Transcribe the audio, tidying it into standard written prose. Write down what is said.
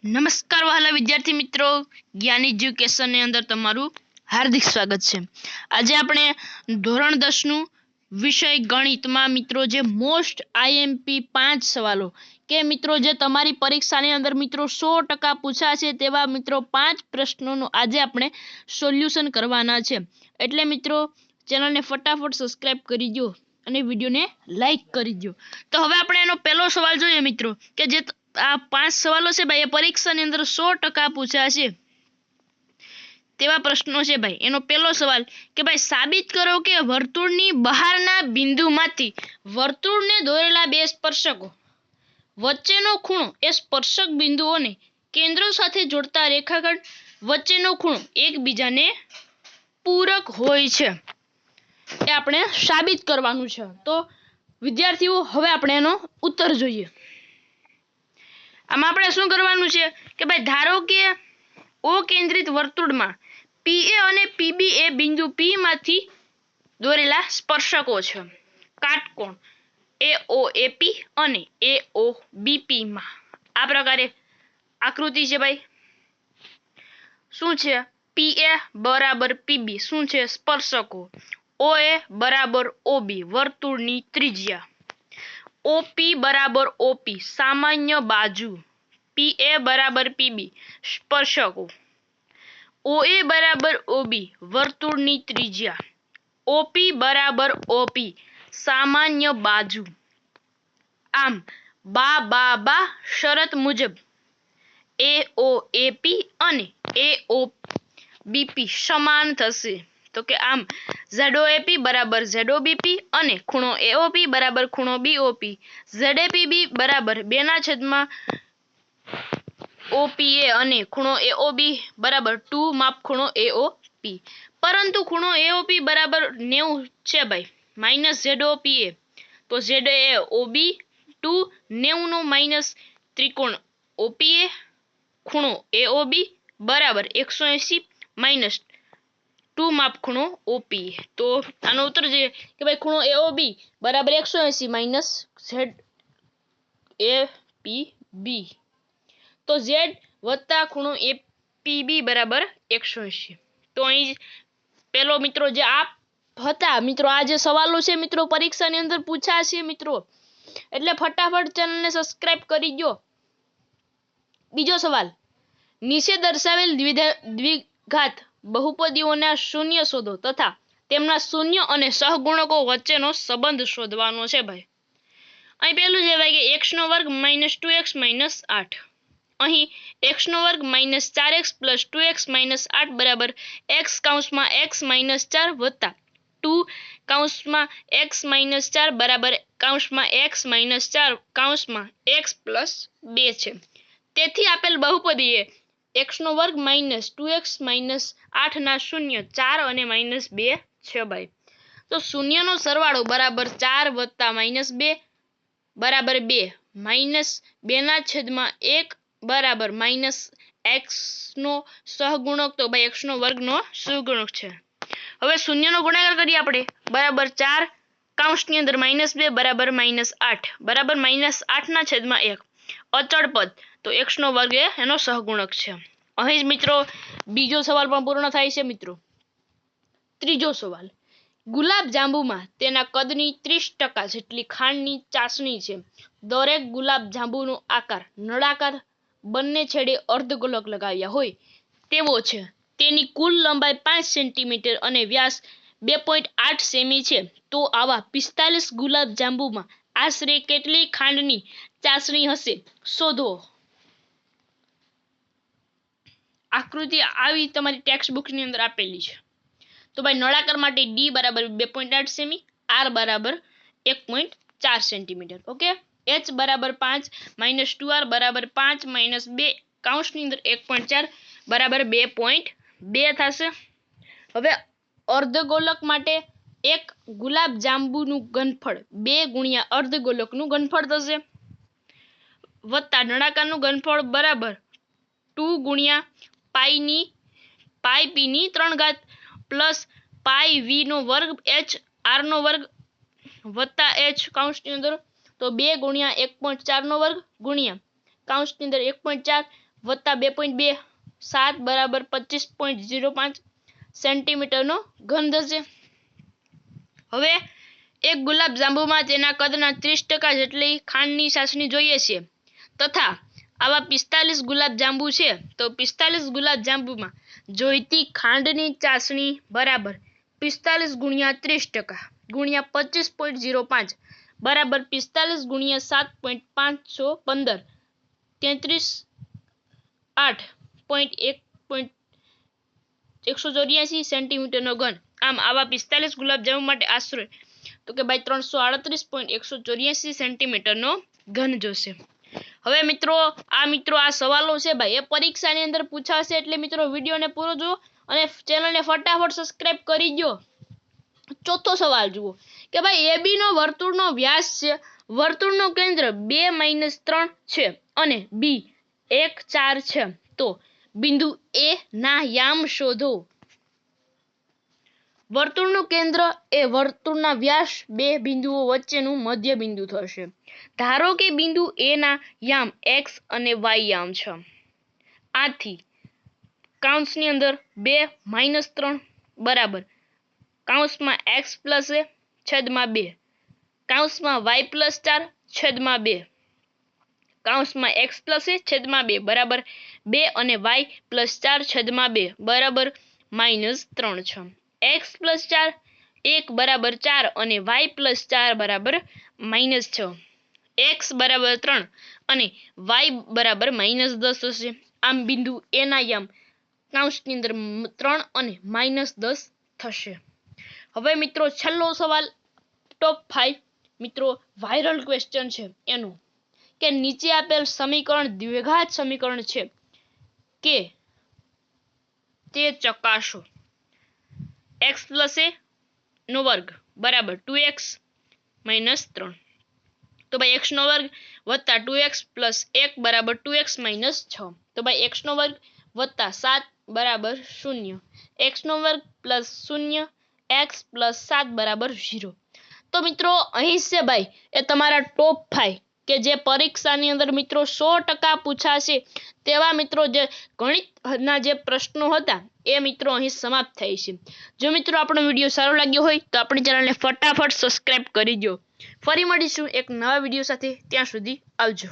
નમસ્કાર વહાલા વિદ્યાર્થી મિત્રો, જ્ઞાન એજ્યુકેશનની અંદર તમારું હાર્દિક સ્વાગત છે। આજે આપણે ધોરણ 10 નું વિષય ગણિતમાં મિત્રો જે મોસ્ટ આઈએમપી 5 સવાલો કે મિત્રો જે તમારી પરીક્ષાની અંદર મિત્રો 100% પૂછાશે તેવા મિત્રો 5 પ્રશ્નોનું આજે આપણે સોલ્યુશન કરવાના છે। એટલે મિત્રો ચેનલને ફટાફટ સબસ્ક્રાઇબ કરી દો અને વિડિયોને લાઈક કરી દો। તો હવે આપણે એનો પહેલો સવાલ જોઈએ મિત્રો કે જે આ 5 સવાલો છે ભાઈ એ પરીક્ષાની અંદર 100% પૂછાશે તેવા પ્રશ્નો છે ભાઈ। એનો પહેલો સવાલ કે ભાઈ સાબિત કરો કે વર્તુળની બહારના બિંદુમાંથી વર્તુળને દોરેલા બે સ્પર્શકો વચ્ચેનો ખૂણો એ સ્પર્શક બિંદુઓને કેન્દ્રો સાથે જોડતા રેખાખંડ વચ્ચેનો ખૂણો એકબીજાને પૂરક હોય છે, એ આપણે સાબિત કરવાનું છે। તો વિદ્યાર્થીઓ હવે આપણે એનો ઉત્તર જોઈએ। આમાં આપણે શું કરવાનું છે કે ભાઈ ધારો કે ઓ કેન્દ્રિત વર્તુળમાં PA અને PB એ બિંદુ P માંથી દોરેલા સ્પર્શકો છે। કાટકોણ AOAP અને AOBP માં આ પ્રકારે આકૃતિ છે ભાઈ। શું છે PA બરાબર PB શું છે સ્પર્શકો, OA બરાબર OB વર્તુળની ત્રિજ્યા, OP બરાબર OP સામાન્ય બાજુ, PA બરાબર PB સ્પર્શકો, OA બરાબર OB વર્તુળની ત્રિજ્યા, OP બરાબર OP સામાન્ય બાજુ। આમ બા શરત મુજબ AOAP અને AOBP સમાન થશે। તો કે આમ ZOAP બરાબર ZOBP અને ખૂણો AOP બરાબર ખૂણો BOP, ZAPB બરાબર 2/OPA અને ખૂણો AOB બરાબર 2 માપ ખૂણો AOP। પરંતુ ખૂણો AOP બરાબર 90 છે ભાઈ માઇનસ ZOPA, તો ZAOB 2 90 નો માઇનસ ત્રિકોણ OPA ખૂણો AOB બરાબર 180 માઇનસ 2 માપ ખૂણો OPA। તો આનો ઉત્તર છે કે ભાઈ ખૂણો AOB બરાબર 180 માઇનસ ZAPB, તો Z વત્તા ખૂણો APB બરાબર 180। તો અહીં પેલો મિત્રો જે આ હતા મિત્રો આ જે સવાલો છે મિત્રો પરીક્ષાની અંદર પૂછાશે મિત્રો, એટલે ફટાફટ ચેનલને સબસ્ક્રાઇબ કરી દો। બીજો સવાલ, નીચે દર્શાવેલ દ્વિઘાત બહુપદીઓના શૂન્ય શોધો તથા તેમના શૂન્ય અને સહગુણકો વચ્ચેનો સંબંધ શોધવાનો છે ભાઈ। અહીં પહેલું છે ભાઈ કે x નો વર્ગ માઇનસ 2x માઇનસ 8, અહીં x નો વર્ગ minus 4x plus 2x minus 8 બરાબર x કૌંસમાં x માઇનસ 4 વત્તા 2 કૌંસમાં x માઇનસ 4 બરાબર કૌંસમાં x માઇનસ 4 કૌંસમાં x પ્લસ 2 છે। તેથી આપેલ બહુપદીએ x નો વર્ગ માઇનસ 2x માઇનસ 8 ના શૂન્ય 4 અને માઇનસ 2 છે ભાઈ। તો શૂન્યનો સરવાળો બરાબર 4 વત્તા માઇનસ 2 બરાબર 2 માઇનસ 2 ના છેદમાં 1 બરાબર માઇનસ x નો સહગુણક, તો ભાઈ x નો વર્ગનો સહગુણક છે। હવે શૂન્યનો ગુણાકાર કરીએ આપણે બરાબર 4 કૌંસની અંદર માઇનસ 2 બરાબર માઇનસ 8 બરાબર માઇનસ 8 ના છેદમાં 1 અચળ પદ, તો x નો વર્ગ એનો સહગુણક છે। અહીં જ મિત્રો બીજો સવાલ પણ પૂર્ણ થાય છે મિત્રો। ત્રીજો સવાલ, ગુલાબ જાંબુમાં તેના કદની 30% જેટલી ખાંડની ચાસણી છે। દરેક ગુલાબ જાંબુનો આકાર નળાકાર બંને છેડે અર્ધગોલક લગાવ્યા હોય તેવો છે। તેની કુલ લંબાઈ 5 સેન્ટીમીટર અને વ્યાસ 2.8 સેમી છે। તો આવા 45 ગુલાબ જાંબુમાં આશરે કેટલી ખાંડની ચાસણી હશે શોધો। આકૃતિ આવી તમારી ટેક્સ્ટ બુકની અંદર આપેલી છે। તો ભાઈ નળાકાર માટે D બરાબર 2.8 સેમી, R બરાબર 1.4 સેન્ટીમીટર, ઓકે। H બરાબર 5 માઇનસ 2R બરાબર 5 માઇનસ 2 કૌંસની અંદર 1.4 બરાબર 2.2 થશે। હવે અર્ધગોલક માટે એક ગુલાબ જાંબુનું ઘનફળ 2 ગુણ્યા અર્ધગોલકનું ઘનફળ થશે વત્તા નળાકારનું ઘનફળ બરાબર 2 ગુણ્યા પાઈ p ની 3 ઘાત પ્લસ પાઈ v નો વર્ગ h r નો વર્ગ વત્તા h કૌંસની અંદર તો 2 ગુણ્યા 1.4 નો વર્ગ ગુણ્યા કૌંસની અંદર 1.4 વત્તા 2.2 7 બરાબર 25.05 સેન્ટીમીટરનો ઘન થશે। હવે એક ગુલાબ જાંબુમાં તેના કદના 30% જેટલી ખાંડની ચાસણી જોઈએ છે તથા આવા 45 ગુલાબ જાંબુ છે તો 45 ગુલાબ જાંબુમાં જોઈતી ખાંડની ચાસણી બરાબર 45 ગુણ્યા 30% ગુણ્યા 25.05 બરાબર 45 ગુણ્યા 7.515 33.8.184 સેન્ટીમીટરનો ઘન। આમ આવા 45 ગુલાબ જાંબુ માટે આશરે તો કે ભાઈ 338.184 સેન્ટીમીટરનો ઘન જોશે। હવે મિત્રો આ સવાલો છે ભાઈ એ પરીક્ષાની અંદર પૂછાશે એટલે મિત્રો વિડીયોને પૂરો જુઓ અને ચેનલને ફટાફટ સબસ્ક્રાઇબ કરી દો। ચોથો સવાલ જુઓ કે ભાઈ AB નો વર્તુળનો વ્યાસ છે, વર્તુળનું કેન્દ્ર 2 - 3 છે અને B 1 4 છે તો બિંદુ A ના યામ શોધો। વર્તુળનું કેન્દ્ર એ વર્તુળના વ્યાસ બે બિંદુઓ વચ્ચેનું મધ્ય બિંદુ થશે। ધારો કે બિંદુ A ના યામ x અને y યામ છે। આથી કૌંસની અંદર 2 - 3 બરાબર કૌંસમાં x + a છેદમાં 2 કૌંસમાં y + 4 છેદમાં 2 કૌંસમાં x + a છેદમાં 2 બરાબર 2 અને y + 4 છેદમાં 2 બરાબર -3 છે। x + 4 1 બરાબર 4 અને y + 4 બરાબર -6 x બરાબર 3 અને y બરાબર -10 થશે। આમ બિંદુ A ના યામ કૌંસની અંદર 3 અને -10 થશે। હવે મિત્રો છેલ્લો સવાલ ટોપ 5 મિત્રો વાયરલ ક્વેશ્ચન છે એનું કે નીચે આપેલ સમીકરણ દ્વિઘાત સમીકરણ છે કે તે ચકાસો। x + a નો વર્ગ બરાબર 2x - 3 તો ભાઈ x નો વર્ગ વત્તા 2x + 1 બરાબર 2x - 6 તો ભાઈ x નો વર્ગ વત્તા 7 બરાબર 0 x નો વર્ગ +0 x + 7 બરાબર 0। તો મિત્રો અહીં છે ભાઈ એ તમારા ટોપ 5 કે જે પરીક્ષાની અંદર મિત્રો 100% પૂછાશે તેવા મિત્રો જે ગણિતના જે પ્રશ્નો હતા એ મિત્રો અહીં સમાપ્ત થાય છે। જો મિત્રો આપણો વિડીયો સારો લાગ્યો હોય તો આપણી ચેનલને ફટાફટ સબસ્ક્રાઇબ કરી દો। ફરી મળીશું એક નવા વિડીયો સાથે, ત્યાં સુધી આવજો।